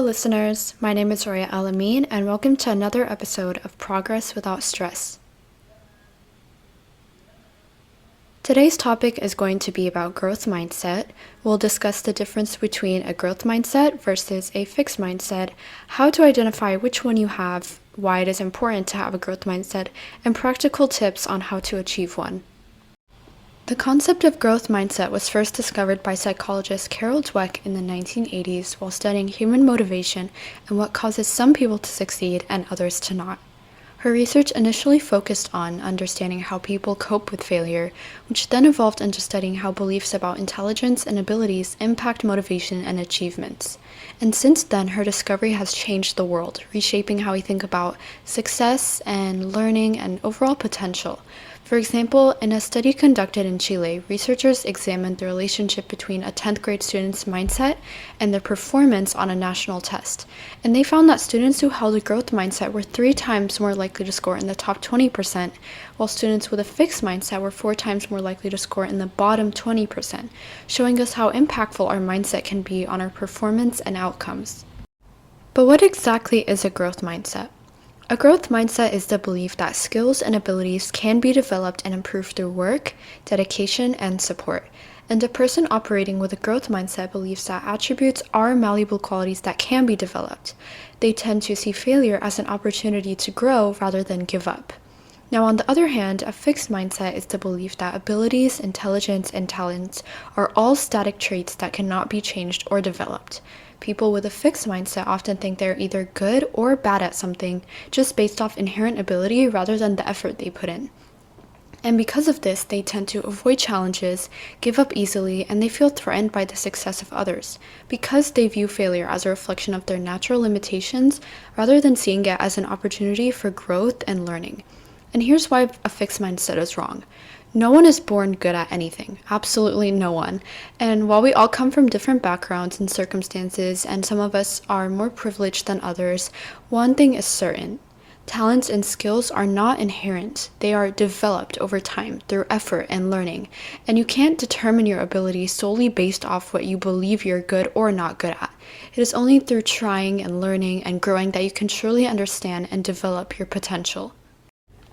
listeners. My name is Roya Alamin, and welcome to another episode of Progress Without Stress. Today's topic is going to be about growth mindset. We'll discuss the difference between a growth mindset versus a fixed mindset, how to identify which one you have, why it is important to have a growth mindset, and practical tips on how to achieve one. The concept of growth mindset was first discovered by psychologist Carol Dweck in the 1980s while studying human motivation and what causes some people to succeed and others to not. Her research initially focused on understanding how people cope with failure, which then evolved into studying how beliefs about intelligence and abilities impact motivation and achievements. And since then, her discovery has changed the world, reshaping how we think about success and learning and overall potential. For example, in a study conducted in Chile, researchers examined the relationship between a 10th grade student's mindset and their performance on a national test. And they found that students who held a growth mindset were 3 times more likely to score in the top 20%, while students with a fixed mindset were 4 times more likely to score in the bottom 20%, showing us how impactful our mindset can be on our performance and outcomes. But what exactly is a growth mindset? A growth mindset is the belief that skills and abilities can be developed and improved through work, dedication, and support. And a person operating with a growth mindset believes that attributes are malleable qualities that can be developed. They tend to see failure as an opportunity to grow rather than give up. Now, on the other hand, a fixed mindset is the belief that abilities, intelligence, and talents are all static traits that cannot be changed or developed. People with a fixed mindset often think they're either good or bad at something just based off inherent ability rather than the effort they put in. And because of this, they tend to avoid challenges, give up easily, and they feel threatened by the success of others because they view failure as a reflection of their natural limitations rather than seeing it as an opportunity for growth and learning. And here's why a fixed mindset is wrong. No one is born good at anything, absolutely no one. And while we all come from different backgrounds and circumstances, and some of us are more privileged than others, one thing is certain. Talents and skills are not inherent. They are developed over time through effort and learning. And you can't determine your ability solely based off what you believe you're good or not good at. It is only through trying and learning and growing that you can truly understand and develop your potential.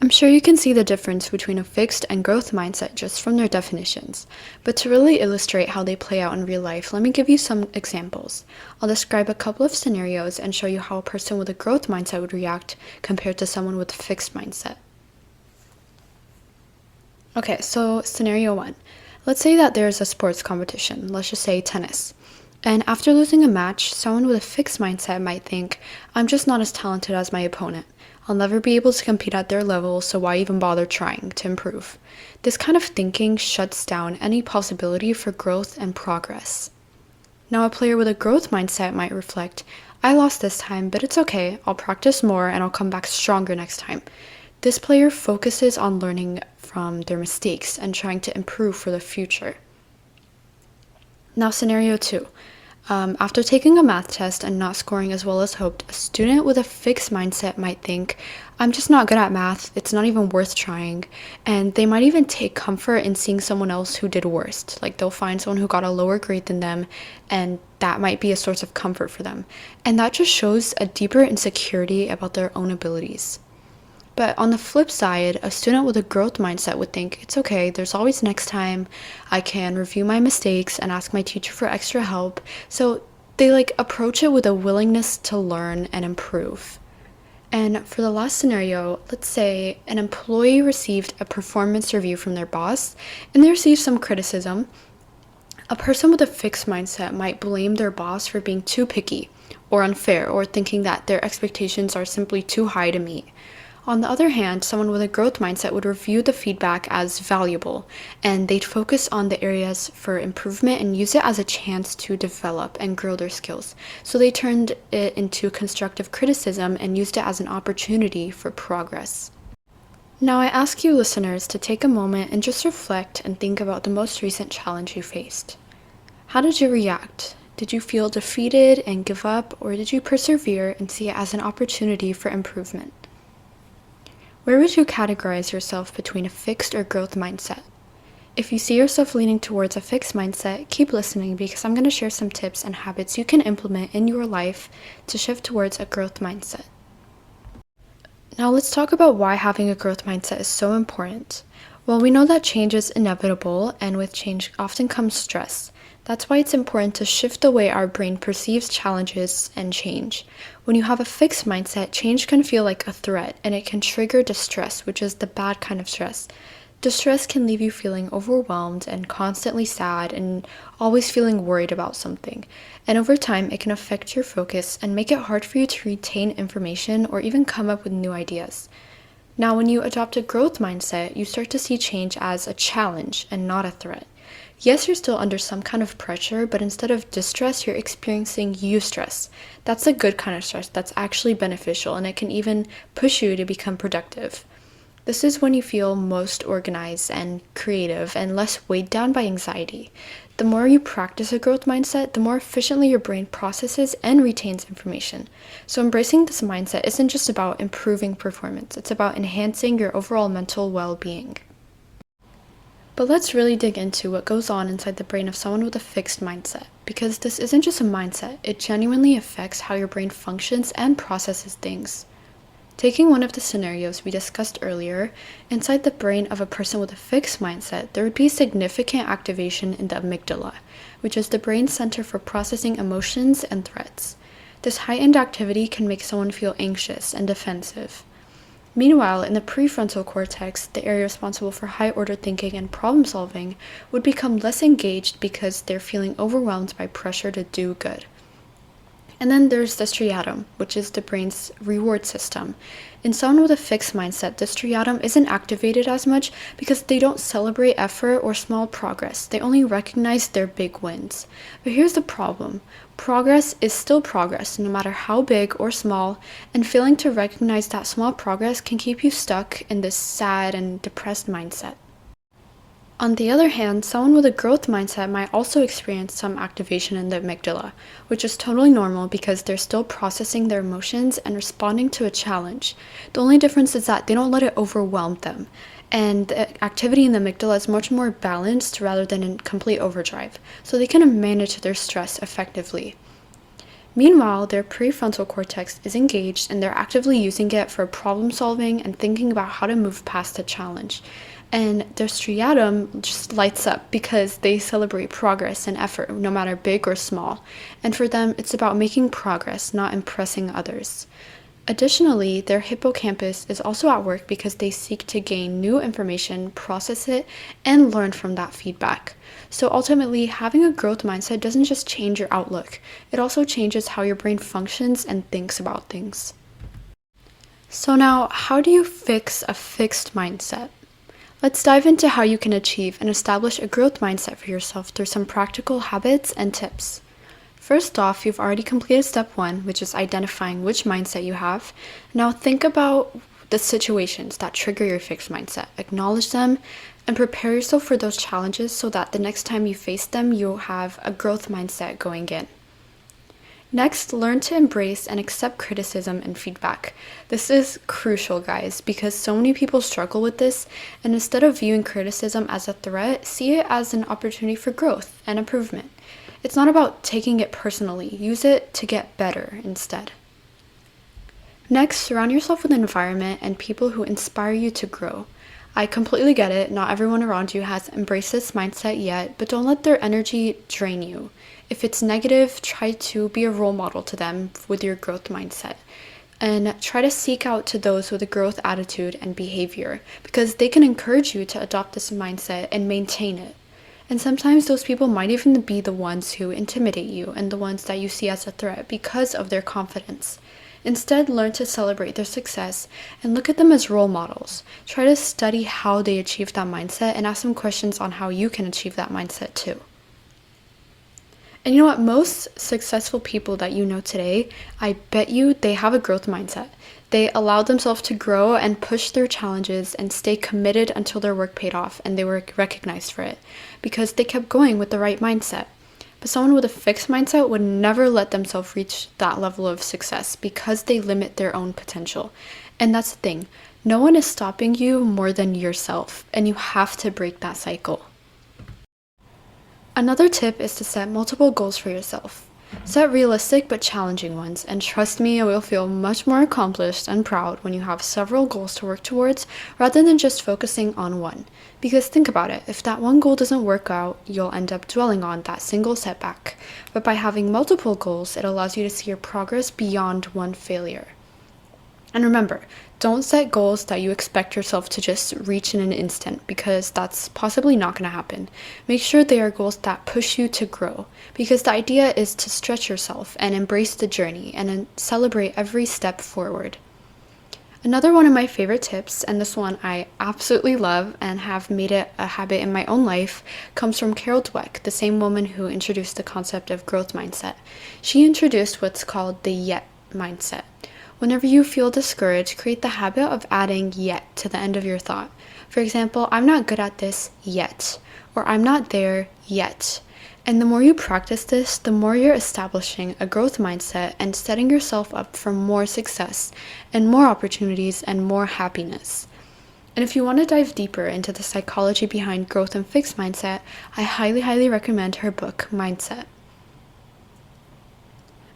I'm sure you can see the difference between a fixed and growth mindset just from their definitions, but to really illustrate how they play out in real life, let me give you some examples. I'll describe a couple of scenarios and show you how a person with a growth mindset would react compared to someone with a fixed mindset. Okay, so scenario 1. Let's say that there's a sports competition, let's just say tennis. And after losing a match, someone with a fixed mindset might think, I'm just not as talented as my opponent. I'll never be able to compete at their level, so why even bother trying to improve? This kind of thinking shuts down any possibility for growth and progress. Now, a player with a growth mindset might reflect, I lost this time, but it's okay. I'll practice more and I'll come back stronger next time. This player focuses on learning from their mistakes and trying to improve for the future. Now, scenario 2. After taking a math test and not scoring as well as hoped, a student with a fixed mindset might think, I'm just not good at math, it's not even worth trying, and they might even take comfort in seeing someone else who did worse. Like they'll find someone who got a lower grade than them, and that might be a source of comfort for them. And that just shows a deeper insecurity about their own abilities. But on the flip side, a student with a growth mindset would think, it's okay, there's always next time, I can review my mistakes and ask my teacher for extra help. So they approach it with a willingness to learn and improve. And for the last scenario, let's say an employee received a performance review from their boss and they received some criticism. A person with a fixed mindset might blame their boss for being too picky or unfair or thinking that their expectations are simply too high to meet. On the other hand, someone with a growth mindset would review the feedback as valuable, and they'd focus on the areas for improvement and use it as a chance to develop and grow their skills. So they turned it into constructive criticism and used it as an opportunity for progress. Now I ask you listeners to take a moment and just reflect and think about the most recent challenge you faced. How did you react? Did you feel defeated and give up, or did you persevere and see it as an opportunity for improvement? Where would you categorize yourself between a fixed or growth mindset? If you see yourself leaning towards a fixed mindset, keep listening because I'm going to share some tips and habits you can implement in your life to shift towards a growth mindset. Now let's talk about why having a growth mindset is so important. Well, we know that change is inevitable, and with change often comes stress. That's why it's important to shift the way our brain perceives challenges and change. When you have a fixed mindset, change can feel like a threat, and it can trigger distress, which is the bad kind of stress. Distress can leave you feeling overwhelmed and constantly sad and always feeling worried about something. And over time, it can affect your focus and make it hard for you to retain information or even come up with new ideas. Now, when you adopt a growth mindset, you start to see change as a challenge and not a threat. Yes, you're still under some kind of pressure, but instead of distress, you're experiencing eustress. That's a good kind of stress that's actually beneficial, and it can even push you to become productive. This is when you feel most organized and creative and less weighed down by anxiety. The more you practice a growth mindset, the more efficiently your brain processes and retains information. So embracing this mindset isn't just about improving performance, it's about enhancing your overall mental well-being. But let's really dig into what goes on inside the brain of someone with a fixed mindset, because this isn't just a mindset, it genuinely affects how your brain functions and processes things. Taking one of the scenarios we discussed earlier, inside the brain of a person with a fixed mindset, there would be significant activation in the amygdala, which is the brain center for processing emotions and threats. This heightened activity can make someone feel anxious and defensive. Meanwhile, in the prefrontal cortex, the area responsible for high-order thinking and problem-solving, would become less engaged because they're feeling overwhelmed by pressure to do good. And then there's the striatum, which is the brain's reward system. In someone with a fixed mindset, the striatum isn't activated as much because they don't celebrate effort or small progress. They only recognize their big wins. But here's the problem. Progress is still progress, no matter how big or small, and failing to recognize that small progress can keep you stuck in this sad and depressed mindset. On the other hand, someone with a growth mindset might also experience some activation in the amygdala, which is totally normal because they're still processing their emotions and responding to a challenge. The only difference is that they don't let it overwhelm them, and the activity in the amygdala is much more balanced rather than in complete overdrive, so they can manage their stress effectively. Meanwhile, their prefrontal cortex is engaged and they're actively using it for problem solving and thinking about how to move past a challenge. And their striatum just lights up because they celebrate progress and effort, no matter big or small. And for them, it's about making progress, not impressing others. Additionally, their hippocampus is also at work because they seek to gain new information, process it, and learn from that feedback. So ultimately, having a growth mindset doesn't just change your outlook, it also changes how your brain functions and thinks about things. So now, how do you fix a fixed mindset? Let's dive into how you can achieve and establish a growth mindset for yourself through some practical habits and tips. First off, you've already completed step 1, which is identifying which mindset you have. Now think about the situations that trigger your fixed mindset. Acknowledge them and prepare yourself for those challenges so that the next time you face them, you'll have a growth mindset going in. Next, learn to embrace and accept criticism and feedback. This is crucial, guys, because so many people struggle with this, and instead of viewing criticism as a threat, see it as an opportunity for growth and improvement. It's not about taking it personally. Use it to get better instead. Next, surround yourself with an environment and people who inspire you to grow. I completely get it. Not everyone around you has embraced this mindset yet, but don't let their energy drain you. If it's negative, try to be a role model to them with your growth mindset. And try to seek out to those with a growth attitude and behavior because they can encourage you to adopt this mindset and maintain it. And sometimes those people might even be the ones who intimidate you and the ones that you see as a threat because of their confidence. Instead, learn to celebrate their success and look at them as role models. Try to study how they achieved that mindset and ask them questions on how you can achieve that mindset too. And you know what? Most successful people that you know today, I bet you they have a growth mindset. They allowed themselves to grow and push their challenges and stay committed until their work paid off and they were recognized for it because they kept going with the right mindset. But someone with a fixed mindset would never let themselves reach that level of success because they limit their own potential. And that's the thing. No one is stopping you more than yourself, and you have to break that cycle. Another tip is to set multiple goals for yourself. Set realistic but challenging ones, and trust me, you will feel much more accomplished and proud when you have several goals to work towards rather than just focusing on one. Because think about it, if that one goal doesn't work out, you'll end up dwelling on that single setback. But by having multiple goals, it allows you to see your progress beyond one failure. And remember, don't set goals that you expect yourself to just reach in an instant because that's possibly not going to happen. Make sure they are goals that push you to grow because the idea is to stretch yourself and embrace the journey and then celebrate every step forward. Another one of my favorite tips, and this one I absolutely love and have made it a habit in my own life, comes from Carol Dweck, the same woman who introduced the concept of growth mindset. She introduced what's called the yet mindset. Whenever you feel discouraged, create the habit of adding yet to the end of your thought. For example, I'm not good at this yet, or I'm not there yet. And the more you practice this, the more you're establishing a growth mindset and setting yourself up for more success and more opportunities and more happiness. And if you want to dive deeper into the psychology behind growth and fixed mindset, I highly recommend her book, Mindset.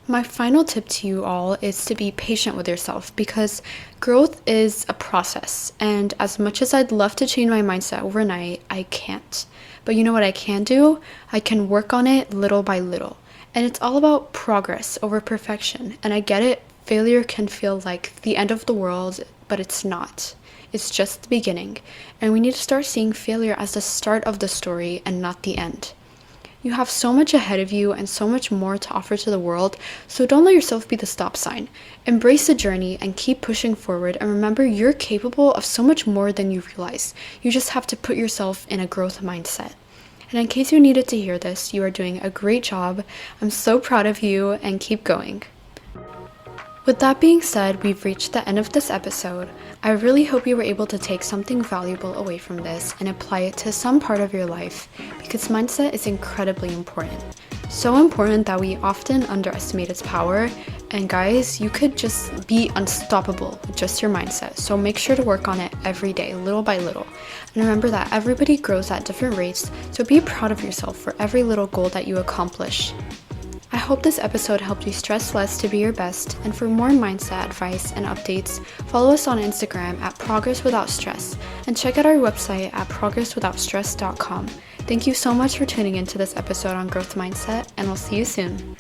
My final tip to you all is to be patient with yourself because growth is a process. And as much as I'd love to change my mindset overnight, I can't. But you know what I can do? I can work on it little by little. And it's all about progress over perfection. And I get it, failure can feel like the end of the world, but it's not. It's just the beginning. And we need to start seeing failure as the start of the story and not the end. You have so much ahead of you and so much more to offer to the world, so don't let yourself be the stop sign. Embrace the journey and keep pushing forward, and remember you're capable of so much more than you realize. You just have to put yourself in a growth mindset. And in case you needed to hear this, you are doing a great job. I'm so proud of you, and keep going. With that being said, we've reached the end of this episode. I really hope you were able to take something valuable away from this and apply it to some part of your life because mindset is incredibly important. So important that we often underestimate its power. And guys, you could just be unstoppable with just your mindset. So make sure to work on it every day, little by little. And remember that everybody grows at different rates, so be proud of yourself for every little goal that you accomplish. I hope this episode helped you stress less to be your best, and for more mindset advice and updates, follow us on Instagram at Progress Without Stress, and check out our website at progresswithoutstress.com. Thank you so much for tuning into this episode on growth mindset, and we'll see you soon.